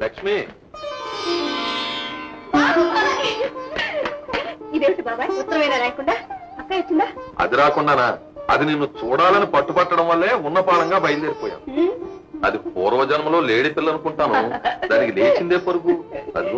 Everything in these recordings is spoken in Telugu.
లక్ష్మి, ఇదేమిటి బాబాయ్ ఉత్తరమైనా రాయకుండా అక్క వచ్చిందా? అది రాకుండానా? అది నిన్ను చూడాలని పట్టుపట్టడం వల్లే ఉన్న పాలంగా బయలుదేరిపోయాను. అది పూర్వజన్మలో లేడి పిల్ల అనుకుంటాను, దానికి లేచిందే పరుగు. అది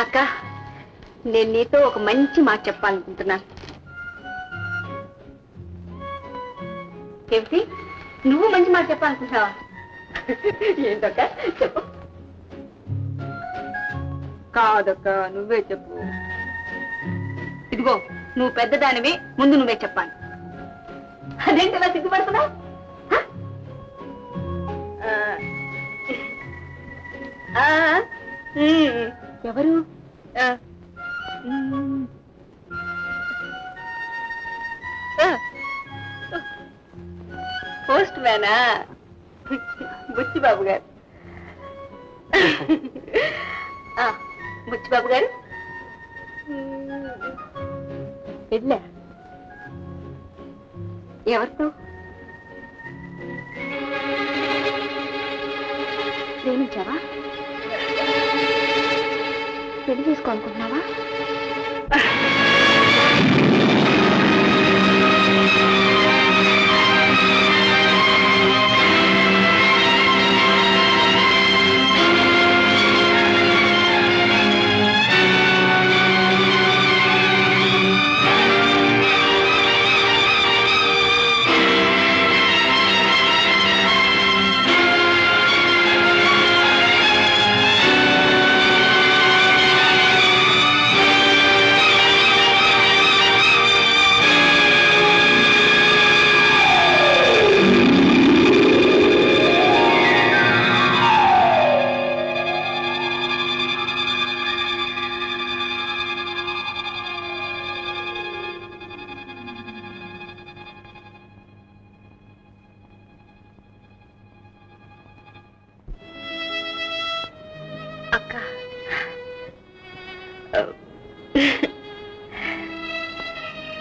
అక్క, నేను నీతో ఒక మంచి మాట చెప్పాలనుకుంటున్నాను. ఏమిటి, నువ్వు మంచి మాట చెప్పాలనుకుంటున్నావా? ఏంటక్క చెప్పు. కాదక్క, నువ్వే చెప్పు. ఇదిగో, నువ్వు పెద్దదానివి, ముందు నువ్వే చెప్పాలి. అదేంటి అలా సిగ్గుపడుతున్నావు? ఎవరు? పోస్ట్ మ్యానా? బుచ్చిబాబు గారు. బుచ్చిబాబు గారు వెళ్ళా? ఎవరితో? ప్రేమించావా? పెళ్లి చేసుకోవాలనుకుంటున్నావా?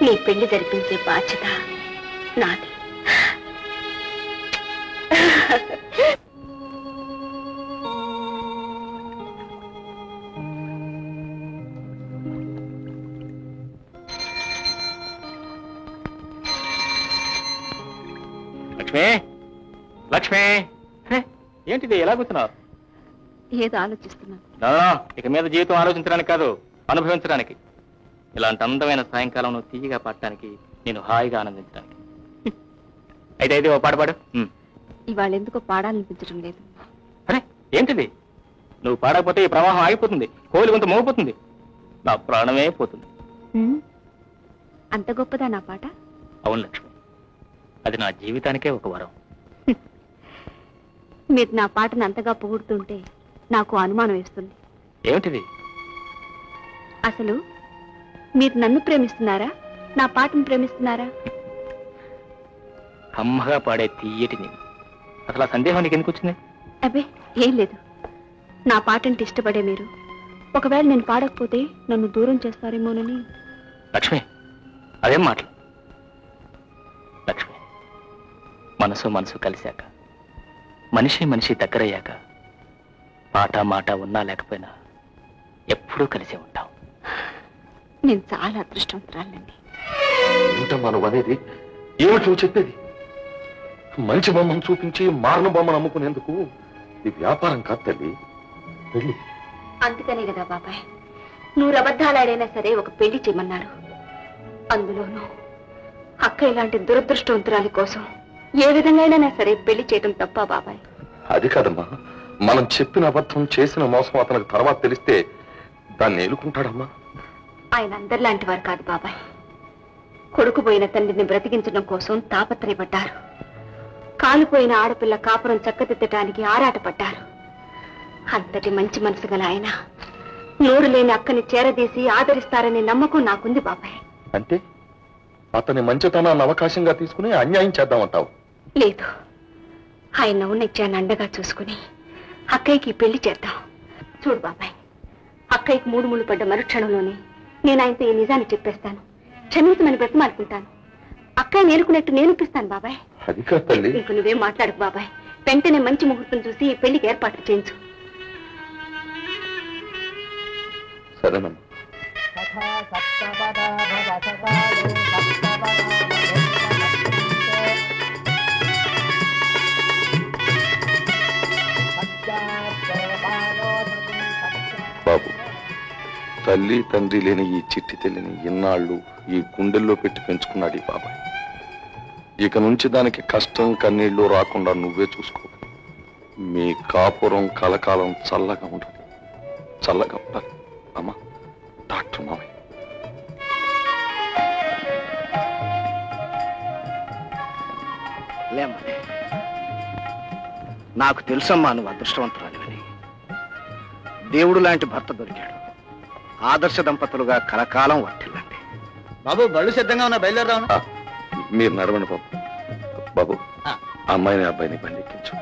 నీ పెళ్లి జరిపించే బాధ్యత నాది. లక్ష్మి, లక్ష్మి, ఏంటిది ఎలా కూర్చున్నావు? ఏదో ఆలోచిస్తున్నాను. ఇక మీద జీవితం ఆలోచించడానికి కాదు, అనుభవించడానికి. ఇలాంటి అందమైన సాయంకాలం నువ్వు తీయగా పట్టడానికి, నేను హాయిగా ఆనందించడానికి. అయితే అయితే ఓ పాట పాడు. ఇవాళ ఎందుకో పాడాలనిపించడం లేదు. అరే ఏంటిది? నువ్వు పాడకపోతే ఈ ప్రవాహం ఆగిపోతుంది, కోలి కొంత మోగిపోతుంది, నా ప్రాణమే పోతుంది. అంత గొప్పదా నా పాట? అవును లక్ష్మి, అది నా జీవితానికే ఒక వరం. మీరు నా పాటను అంతగా పొగుడుతుంటే నాకు అనుమానం వేస్తుంది. ఏమిటిది? అసలు మీరు నన్ను ప్రేమిస్తున్నారా, నా పాటను ప్రేమిస్తున్నారా? కమ్మగా పాడే తీయటి నేను. అసలు ఆ సందేహం నీకు ఎందుకు వచ్చింది? అబ్బే ఏం లేదు. నా పాటంటే ఇష్టపడే మీరు ఒకవేళ నేను పాడకపోతే నన్ను దూరం చేస్తారేమోనని. లక్ష్మి, అదేం మాటలు. లక్ష్మి, మనసు మనసు కలిశాక, మనిషి మనిషి దగ్గరయ్యాక, పాట మాట ఉన్నా లేకపోయినా ఎప్పుడూ కలిసే ఉంటాం. నేను చాలా అదృష్టవంతురాలండి. ఏమిటమ్మా నువ్వు అనేది? ఏమిటి నువ్వు చెప్పేది? మంచి బొమ్మను చూపించి మారణ బొమ్మను అమ్ముకునేందుకు ఇది వ్యాపారం కాదు తల్లి, పెళ్లి. అందుకనే కదా బాబాయ్, 100 అబద్ధాలాడైనా సరే ఒక పెళ్లి చేయమన్నారు. అందులోనూ అక్క ఇలాంటి దురదృష్టవంతురాలి కోసం ఏ విధంగా సరే పెళ్లి చేయడం తప్ప బాబాయ్? అది కాదమ్మా, మనం చెప్పిన అబద్ధం చేసిన మోసం అతనికి తర్వాత తెలిస్తే దాన్ని ఏలుకుంటాడమ్మా. ఆయన అందరిలాంటి వారు కాదు బాబాయ్. కొడుకు పోయిన తండ్రిని బ్రతికించడం కోసం తాపత్రయపడ్డారు. కాలిపోయిన ఆడపిల్ల కాపురం చక్కదిద్దటానికి ఆరాటపడ్డారు. అంతటి మంచి మనసు గల ఆయన నోరు లేని అక్కని చేరదీసి ఆదరిస్తారనే నమ్మకం నాకుంది బాబాయ్. అంటే అతని మంచితనాన్ని అవకాశంగా తీసుకుని అన్యాయం చేద్దామంటావు? లేదు, ఆయన ఔన్నత్యాన్ని అండగా చూసుకుని అక్కయ్యకి పెళ్లి చేద్దాం. చూడు బాబాయ్, అక్కయ్యకి 3 ముళ్ళు పడ్డ మరుక్షణంలోనే నేను ఆయనతో ఈ నిజాన్ని చెప్పేస్తాను. క్షమించమని బ్రతిమాలుకుంటాను. అక్కయ్య నేర్చుకున్నట్టు నేను ఇప్పిస్తాను బాబాయ్. అది కాదు తల్లి. ఇంక నువ్వేం మాట్లాడకు బాబాయ్. వెంటనే మంచి ముహూర్తం చూసి ఈ పెళ్లికి ఏర్పాట్లు చేయించు. సరేనమ్మా. బాబు, తల్లి తండ్రి లేని ఈ చిట్టి తల్లిని ఇన్నాళ్ళు ఈ గుండెల్లో పెట్టి పెంచుకున్నాడు ఈ బాబాయ్. ఇక నుంచి దానికి కష్టం కన్నీళ్లు రాకుండా నువ్వే చూసుకో. మీ కాపురం కలకాలం చల్లగా ఉండాలి, చల్లగా ఉండాలి. అమ్మా, డాక్టర్ మావయ్య. లేమ్మని, నాకు తెలుసమ్మా నువ్వు అదృష్టవంతురాలివని. దేవుడు లాంటి భర్త దొరికాడు. ఆదర్శ దంపతులుగా కలకాలం వర్తిల్లండి. బాబు, బళ్ళు సిద్ధంగా ఉన్న బయలుదేరదాం. మీరు నడవండి బాబు. బాబు, అమ్మాయిని అబ్బాయిని బండి ఎక్కించు.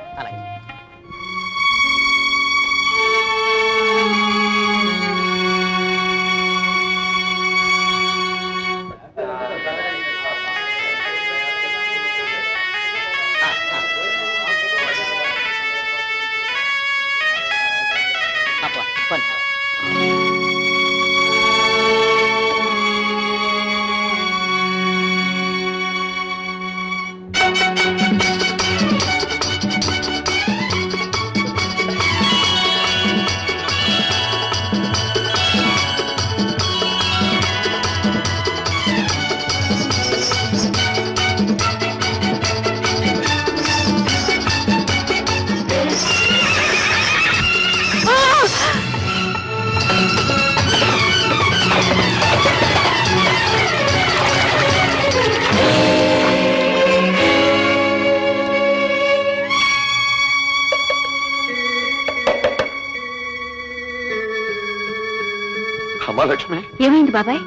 అమ్మా లక్ష్మి, ఏమైంది బాబాయ్?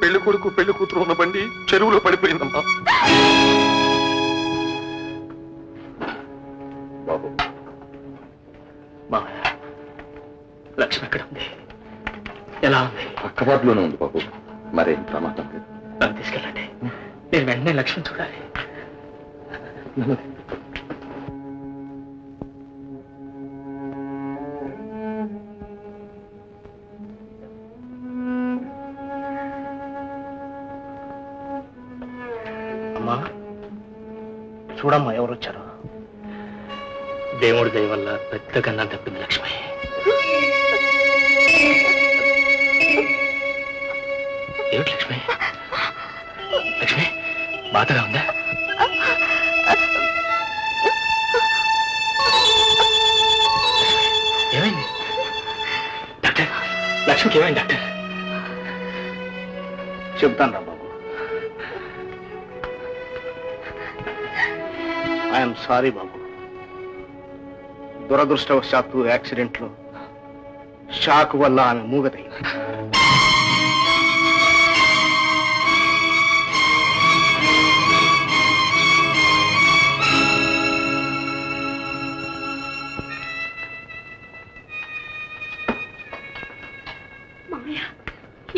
పెళ్లి కొడుకు పెళ్లి కూతురు ఉన్న బండి చెరువులో పడిపోయిందమ్మా. బాబు, లక్ష్మి ఎక్కడ ఉంది? ఎలా ఉంది? పక్కవాటిలోనే ఉంది బాబు. మరేం ప్రమాదం లేదు. నన్ను తీసుకెళ్ళండి. నేను వెంటనే లక్ష్మి చూడాలి. అమ్మా, చూడమ్మా ఎవరు వచ్చారో. దేవుడి దయ వల్ల పెద్ద కన్నా తప్పింది లక్ష్మి. ఏమిటి లక్ష్మి? లక్ష్మి, బాధగా ఉందా? ఏమైంది డాక్టర్? లక్ష్మికి ఏమైంది డాక్టర్? చెప్తాను రా బాబు. ఐఎమ్ సారీ బాబు. దురదృష్టవశాత్తు యాక్సిడెంట్లో షాక్ వల్ల ఆమె మూగదైంది.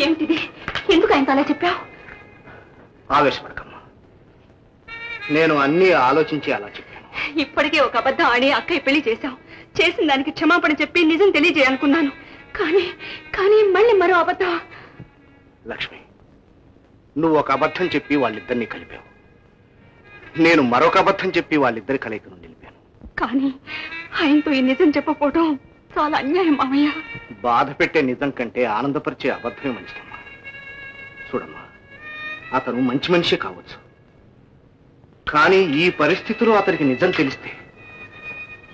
ఏమిటిది? ఎందుకు ఆయనతో అలా చెప్పావు? ఆవేశపడకమ్మా. నేను అన్నీ ఆలోచించి అలా చెప్పాను. ఇప్పటికే ఒక అబద్ధం ఆడి అక్కయ్య పెళ్లి చేశావు. చేసిన దానికి క్షమాపణ చెప్పి నిజం తెలియజేయాలనుకున్నాను. కానీ కానీ మళ్ళీ మరో అబద్ధం. లక్ష్మి, నువ్వు ఒక అబద్ధం చెప్పి వాళ్ళిద్దరినీ కలిపావు. నేను మరొక అబద్ధం చెప్పి వాళ్ళిద్దరి కలయికను నిలిపాను. కానీ ఆయనతో ఈ నిజం చెప్పకపోవడం చాలా అన్యాయం మామయ్య. బాధ పెట్టే నిజం కంటే ఆనందపరిచే అబద్ధమే మంచిదమ్మా. చూడమ్మా, అతను మంచి మనిషి కావచ్చు. కానీ ఈ పరిస్థితిలో అతనికి నిజం తెలిస్తే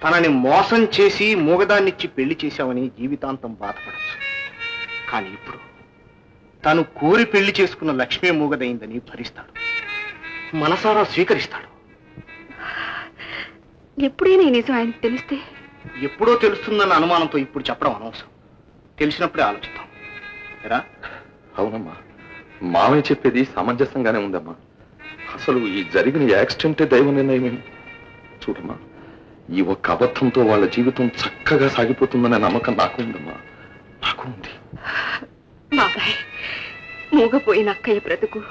తనని మోసం చేసి మూగదాన్నిచ్చి పెళ్లి చేశామని జీవితాంతం బాధపడచ్చు. కానీ ఇప్పుడు తను కోరి పెళ్లి చేసుకున్న లక్ష్మీ మూగదైందని భరిస్తాడు, మనసారా స్వీకరిస్తాడు. ఎప్పుడైనా ఈ నిజం ఆయనకు తెలిస్తే? ఎప్పుడో తెలుస్తుందన్న అనుమానంతో ఇప్పుడు చెప్పడం అనవసరం. తెలిసినప్పుడే ఆలోచిద్దాం. ఎరా? అవునమ్మా, మామయ్య చెప్పేది సమంజసంగానే ఉందమ్మా. అసలు ఈ జరిగిన యాక్సిడెంటే దైవ నిర్ణయమే. చూడమ్మా, ఈ ఒక్క అబద్ధంతో వాళ్ళ జీవితం చక్కగా సాగిపోతుందనే నమ్మకం నాకు ఉందమ్మా, నాకు ఉంది. బాబాయ్, మూగపోయిన అక్కయ్య బ్రతుకు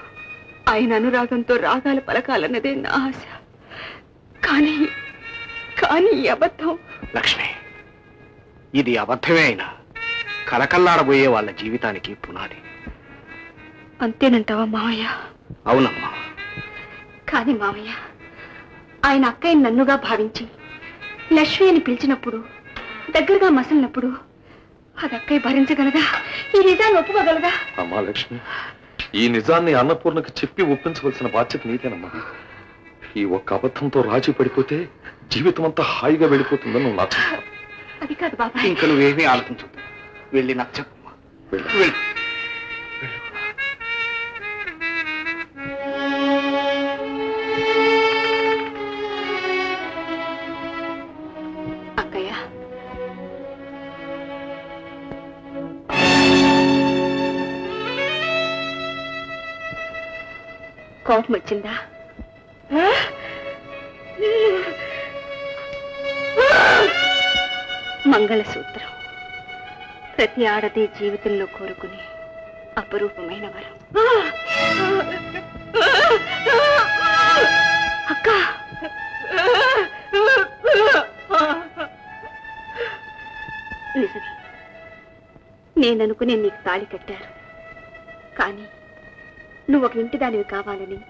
ఆయన అనురాగంతో రాగాలు పలకాలన్నదే నా ఆశ. కానీ కానీ ఈ అబద్ధం. లక్ష్మి, ఇది అబద్ధమే అయినా కలకల్లాడబోయే వాళ్ళ జీవితానికి పునాది. అంతేనంటావా మావయ్య? అవునమ్మా. కానీ మావయ్య, ఆయన అక్కయ్య నన్నుగా భావించి లక్ష్మి అని పిలిచినప్పుడు, దగ్గరగా మసలినప్పుడు అది అక్కయ్య భరించగలదా? ఈ నిజాన్ని ఒప్పుకోగలదా? అమ్మా లక్ష్మి, ఈ నిజాన్ని అన్నపూర్ణకి చెప్పి ఒప్పించవలసిన బాధ్యత నీదేనమ్మా. ఈ ఒక్క అబద్ధంతో రాజీ పడిపోతే జీవితం అంతా హాయిగా వెళ్ళిపోతుందని నువ్వు నాకు చెప్పావు. అది కాదు బాబా. ఇంకా నువ్వేమీ ఆలోచించు, వెళ్ళి నాకు చెప్పమ్మా. వెళ్ళు. అక్కయ్య, కోపం వచ్చిందా? మంగళసూత్రం ప్రతి ఆడది జీవితంలో కోరుకునే అపరూపమైన వరం. అక్క, నిజమే, నేననుకునే నీకు తాళి కట్టారు. కానీ నువ్వు ఒక ఇంటి దానివి కావాలని,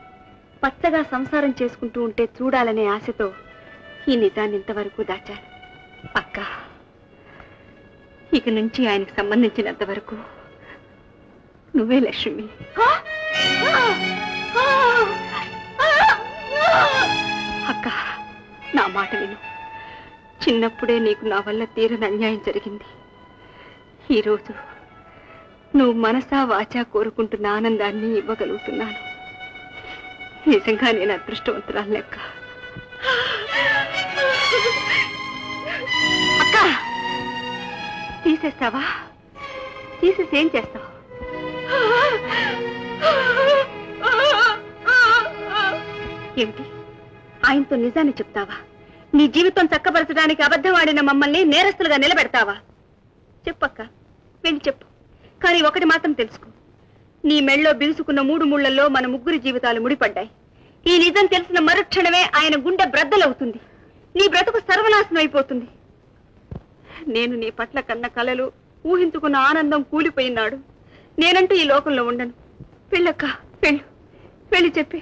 పచ్చగా సంసారం చేసుకుంటూ ఉంటే చూడాలనే ఆశతో ఈ నిజాన్ని ఇంతవరకు దాచాను. అక్క, ఇక నుంచి ఆయనకు సంబంధించినంత వరకు నువ్వే లక్ష్మి. అక్క, నా మాట విను. చిన్నప్పుడే నీకు నా వల్ల తీరని అన్యాయం జరిగింది. ఈరోజు నువ్వు మనసా వాచా కోరుకుంటున్న ఆనందాన్ని ఇవ్వగలుగుతున్నాను. నిజంగా నేను అదృష్టవంతురాలు లెక్క. అక్క, తీసేస్తావా? తీసేసి ఏం చేస్తావు? ఏమిటి, ఆయనతో నిజాన్ని చెప్తావా? నీ జీవితం చక్కబరచడానికి అబద్ధం ఆడిన మమ్మల్ని నేరస్తులుగా నిలబెడతావా? చెప్పక్క, వెళ్ళి చెప్పు. కానీ ఒకటి మాత్రం తెలుసుకో, నీ మెళ్ళో బిగుసుకున్న 3 ముళ్లలో మన ముగ్గురి జీవితాలు ముడిపడ్డాయి. ఈ నిజం తెలిసిన మరుక్షణమే ఆయన గుండె బ్రద్దలవుతుంది. నీ బ్రతుకు సర్వనాశనం అయిపోతుంది. నేను నీ పట్ల కన్న కలలు, ఊహించుకున్న ఆనందం కూలిపోయినాడు. నేనంటూ ఈ లోకంలో ఉండను. వెళ్ళక్క, వెళ్ళు, వెళ్ళి చెప్పి.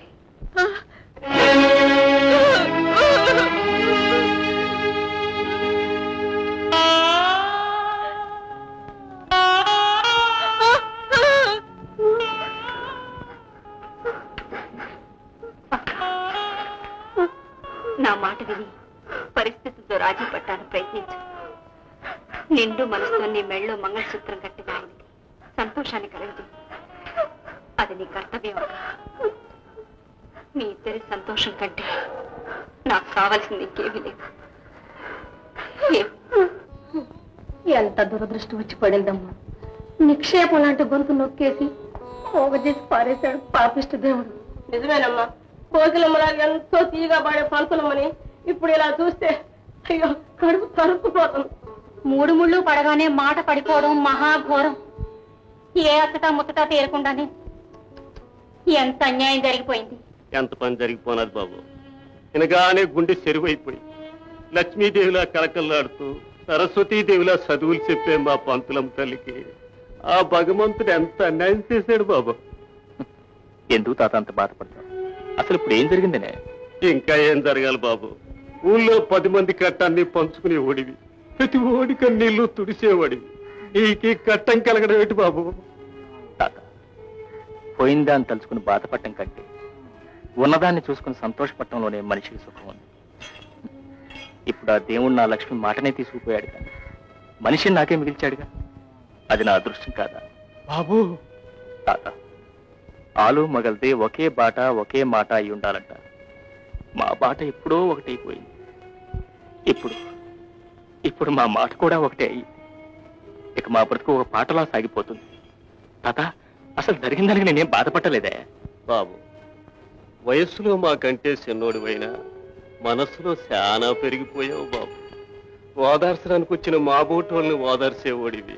నా మాట విని పరిస్థితులతో రాజీ పట్టాను ప్రయత్నించు. నిండు మనసుతో నీ మెళ్ళో మంగళసూత్రం కట్టిన ఆయనకి సంతోషాన్ని కలగదు. అది నీ కర్తవ్యం. మీ ఇద్దరి సంతోషం కంటే నాకు కావాల్సింది ఇంకేమీ లేదు. ఎంత దురదృష్టం వచ్చి పడిందమ్మా. నిక్షేపం లాంటి గొంతు నొక్కేసి పోగజేసి పారేశాడు పాపిష్ట దేవుడు. నిజమేనమ్మా, కోకిలమ్మలాగా ఎంతో తీగా పాడే పంతులమ్మని ఇప్పుడు ఇలా చూస్తే అయ్యో కడుపు తరుక్కుపోతుంది. 3 ముళ్ళు పడగానే మాట పడిపోవడం మహాఘోరం. ఏ అచ్చట ముచ్చట తీరకుండానే ఎంత అన్యాయం జరిగిపోయింది. ఎంత పని జరిగిపోనది బాబు. వినగానే గుండె చెరువైపోయి లక్ష్మీదేవిలా కలకల్లాడుతూ సరస్వతీదేవిలా చదువులు చెప్పే మా పంతులమ్మ తల్లికి ఆ భగవంతుడు ఎంత అన్యాయం చేశాడు బాబు. ఎందుకు తాత అంత బాధపడతావు? అసలు ఇప్పుడు ఏం జరిగిందనే? ఇంకా ఏం జరగాలి బాబు? ఊళ్ళో 10 మంది కట్టాన్ని పంచుకునే ఓడివి, ప్రతి ఓడి కన్నీళ్లు తుడిసేవాడివి. నీకు కట్టం కలగడం ఏంటి బాబు? తాత, పోయిందాన్ని తలుచుకుని బాధపడటం కంటే ఉన్నదాన్ని చూసుకుని సంతోషపడటంలోనే మనిషికి సుఖం ఉంది. ఇప్పుడు ఆ దేవుడు నా లక్ష్మి మాటనే తీసుకుపోయాడు, కానీ మనిషిని నాకే మిగిల్చాడుగా. అది నా అదృష్టం కాదా బాబు? తాత, ఆలు మగల్దే ఒకే బాట ఒకే మాట అయి ఉండాలంట. మా బాట ఎప్పుడో ఒకటైపోయింది. ఇప్పుడు మా మాట కూడా ఒకటే అయ్యి ఇక మా బ్రతుకు ఒక పాటలా సాగిపోతుంది. తాత, అసలు జరిగిందానికి నేనేం బాధపడలేదే బాబు. వయస్సులో మాకంటే చిన్నోడివైనా మనసులో చాలా పెరిగిపోయావు బాబు. ఓదార్చడానికి వచ్చిన మా బోటోల్ని ఓదార్చేవాడివి,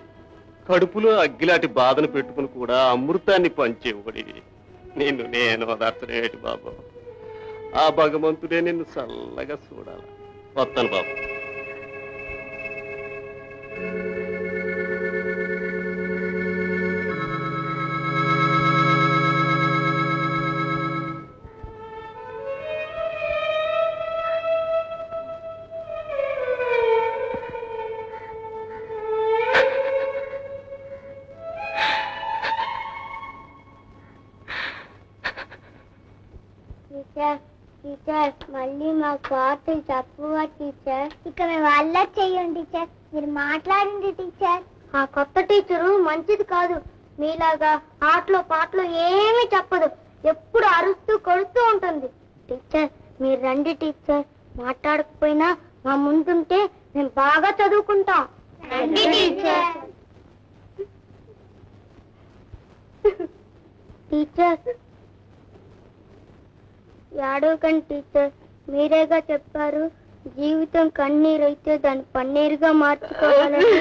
కడుపులో అగ్గిలాంటి బాధను పెట్టుకుని కూడా అమృతాన్ని పంచేవాడివి. నిన్ను నేను ఓదార్చనేటి బాబు. ఆ భగవంతుడే నిన్ను చల్లగా చూడాలి. వస్తాను బాబు. టీచర్ మళ్ళీ మా పాటలు తప్పుగా టీచర్. ఇక మేము అల్లరి చెయ్యండి టీచర్. మీరు మాట్లాడండి టీచర్. ఆ కొత్త టీచరు మంచిది కాదు. మీలాగా ఆటలో పాటలు ఏమీ చెప్పదు. ఎప్పుడు అరుస్తూ కొడుతూ ఉంటుంది. టీచర్ మీరు రండి టీచర్. మాట్లాడకపోయినా మా ముందుంటే మేము బాగా చదువుకుంటాం. రండి టీచర్. టీచర్ ఏడవకండి టీచర్. మీరేగా చెప్పారు జీవితం కన్నీరైతే దాన్ని పన్నీరుగా మార్చుకోవాలని.